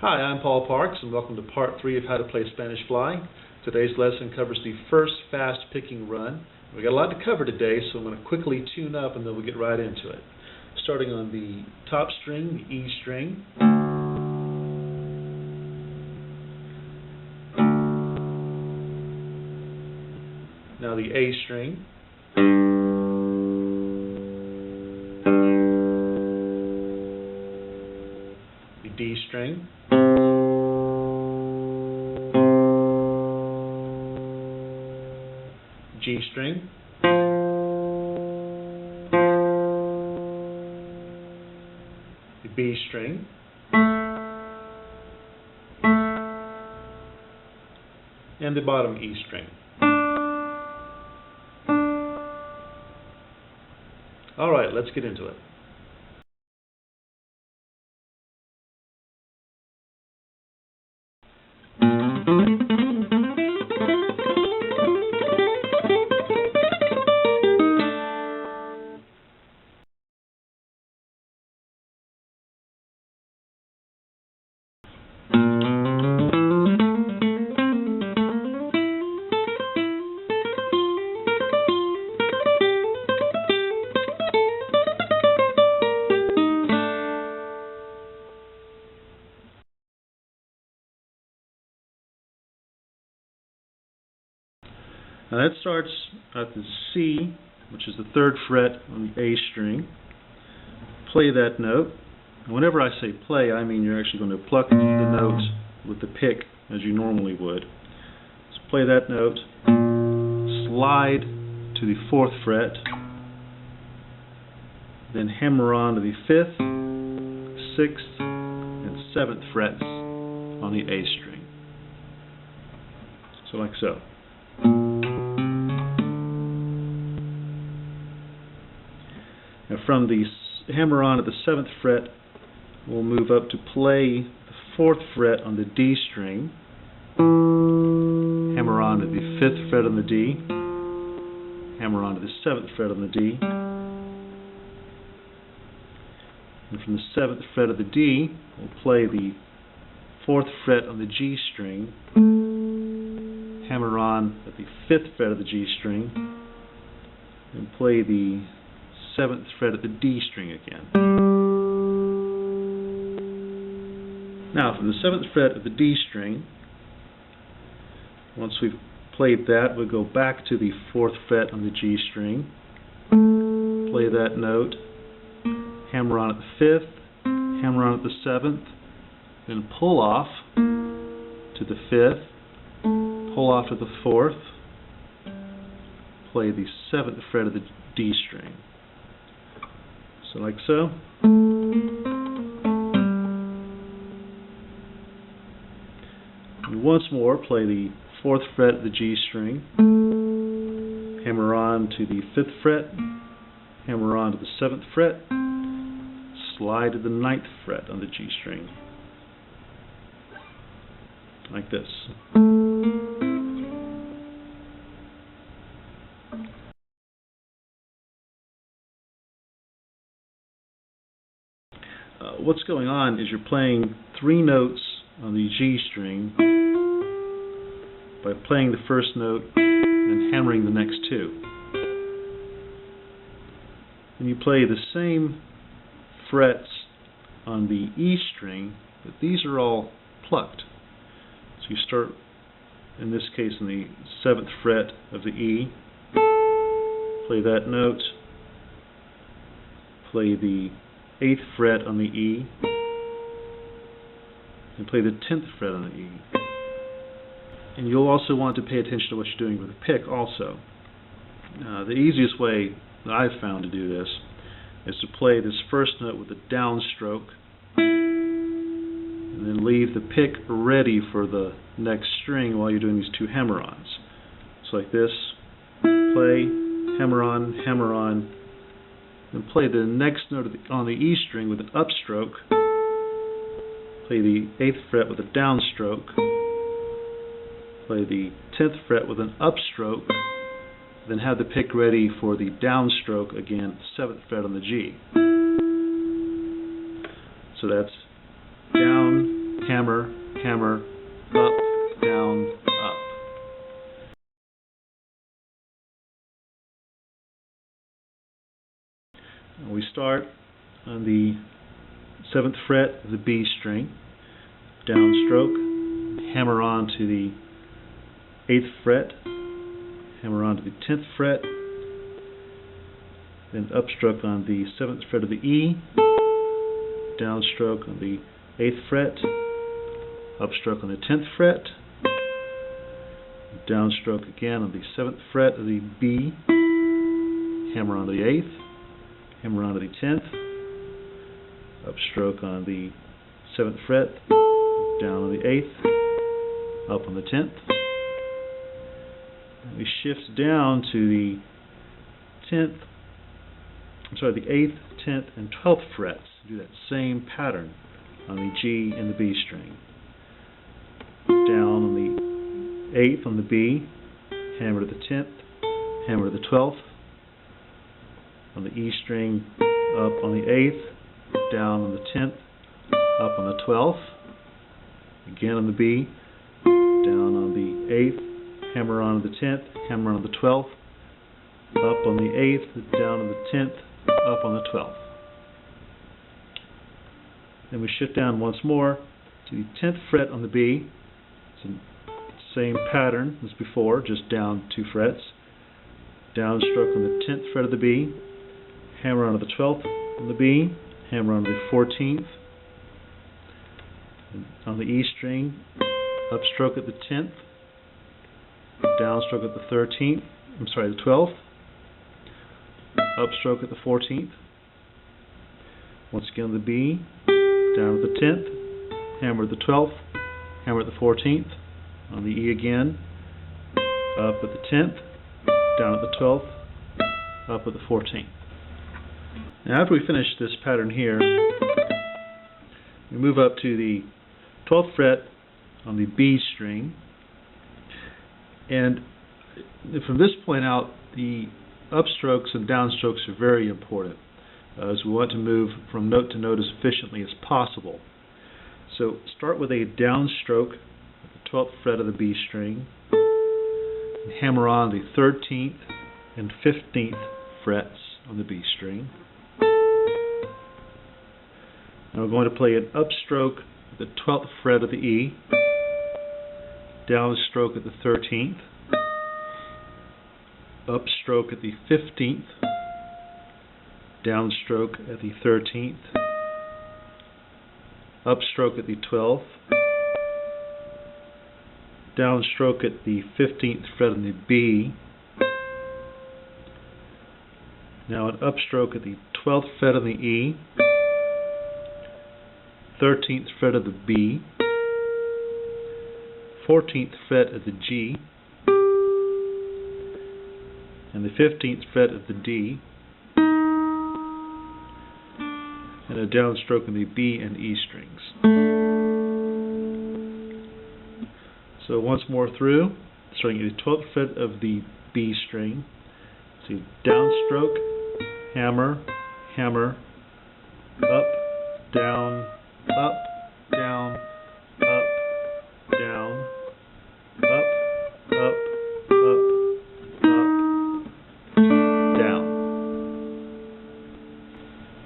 Hi, I'm Paul Parks, and welcome to Part 3 of How to Play Spanish Fly. Today's lesson covers the first fast picking run. We've got a lot to cover today, so I'm going to quickly tune up and then we'll get right into it. Starting on the top string, the E string. Now the A string. The D string. G string, the B string, and the bottom E string. All right, let's get into it. Now that starts at the C, which is the 3rd fret on the A string. Play that note. And whenever I say play, I mean you're actually going to pluck the note with the pick as you normally would. So play that note, slide to the 4th fret, then hammer on to the 5th, 6th, and 7th frets on the A string. So like so. Now from the hammer on at the 7th fret, we'll move up to play the 4th fret on the D string, hammer on to the 5th fret on the D, hammer on to the 7th fret on the D, and from the 7th fret of the D, we'll play the 4th fret on the G string, hammer on at the 5th fret of the G string, and play the 7th fret of the D string again. Now from the 7th fret of the D string, once we've played that, we'll go back to the 4th fret on the G string, play that note, hammer on at the 5th, hammer on at the 7th, then pull off to the 5th, pull off to the 4th, play the 7th fret of the D string. So like so. And once more, play the 4th fret of the G string, hammer on to the 5th fret, hammer on to the 7th fret, slide to the 9th fret on the G string. Like this. What's going on is you're playing 3 notes on the G string by playing the first note and hammering the next 2. And you play the same frets on the E string, but these are all plucked. So you start, in this case, in the 7th fret of the E, play that note, play the 8th fret on the E, and play the 10th fret on the E. And you'll also want to pay attention to what you're doing with the pick also. The easiest way that I've found to do this is to play this first note with a downstroke and then leave the pick ready for the next string while you're doing these 2 hammer-ons. So like this, play, hammer on, and play the next note on the E string with an upstroke, play the 8th fret with a downstroke, play the 10th fret with an upstroke, then have the pick ready for the downstroke again, 7th fret on the G. So that's down, hammer, hammer, up, down, up. And we start on the 7th fret of the B string, downstroke, hammer on to the 8th fret, hammer on to the 10th fret, then upstroke on the 7th fret of the E, downstroke on the 8th fret, upstroke on the 10th fret, downstroke again on the 7th fret of the B, hammer on to the 8th, hammer on to the 10th, upstroke on the 7th fret, down on the 8th, up on the 10th. And we shift down to the 8th, 10th, and 12th frets. Do that same pattern on the G and the B string. Down on the 8th on the B, hammer to the 10th, hammer to the 12th. On the E string, up on the 8th, down on the 10th, up on the 12th. Again on the B, down on the 8th, hammer on the 10th, hammer on the 12th, up on the 8th, down on the 10th, up on the 12th. Then we shift down once more to the 10th fret on the B. It's the same pattern as before, just down 2 frets. Downstroke on the 10th fret of the B, hammer on to the 12th on the B, hammer on to the 14th. And on the E string, upstroke at the 10th, downstroke at the 12th, upstroke at the 14th. Once again on the B, down at the 10th, hammer at the 12th, hammer at the 14th. On the E again, up at the 10th, down at the 12th, up at the 14th. Now after we finish this pattern here, we move up to the 12th fret on the B string, and from this point out the upstrokes and downstrokes are very important, as we want to move from note to note as efficiently as possible. So start with a downstroke at the 12th fret of the B string, and hammer on the 13th and 15th frets on the B string. Now we're going to play an upstroke at the 12th fret of the E, downstroke at the 13th, upstroke at the 15th, downstroke at the 13th, upstroke at the 12th, downstroke at the 15th fret on the B. Now an upstroke at the 12th fret of the E, 13th fret of the B, 14th fret of the G, and the 15th fret of the D, and a downstroke in the B and E strings. So once more through, starting at the 12th fret of the B string, so downstroke, hammer, hammer, up, down, up, down, up, down, up, up, up, down.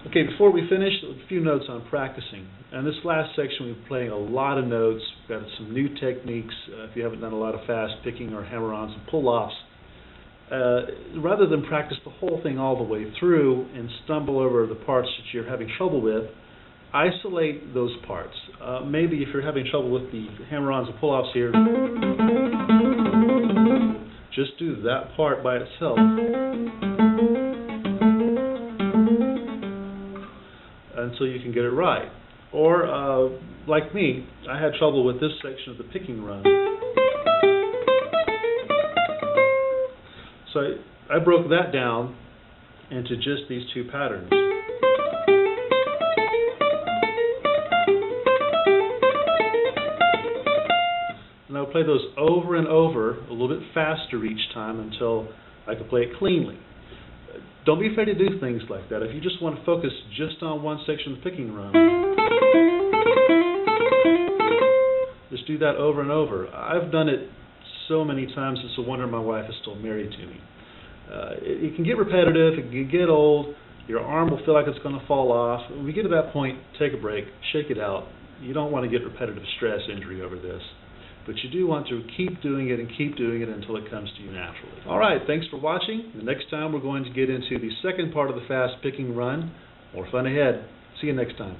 Okay, before we finish, a few notes on practicing. In this last section, we've been playing a lot of notes. We've got some new techniques. If you haven't done a lot of fast picking or hammer-ons and pull-offs, rather than practice the whole thing all the way through and stumble over the parts that you're having trouble with, isolate those parts. Maybe if you're having trouble with the hammer-ons and pull-offs here, just do that part by itself until you can get it right. Or, like me, I had trouble with this section of the picking run. So I broke that down into just these two patterns. And I'll play those over and over a little bit faster each time until I can play it cleanly. Don't be afraid to do things like that. If you just want to focus just on one section of the picking run, do that over and over. I've done it so many times, it's a wonder my wife is still married to me. It can get repetitive, it can get old, your arm will feel like it's going to fall off. When we get to that point, take a break, shake it out. You don't want to get repetitive stress injury over this. But you do want to keep doing it and keep doing it until it comes to you naturally. Alright, thanks for watching. The next time we're going to get into the second part of the fast picking run. More fun ahead. See you next time.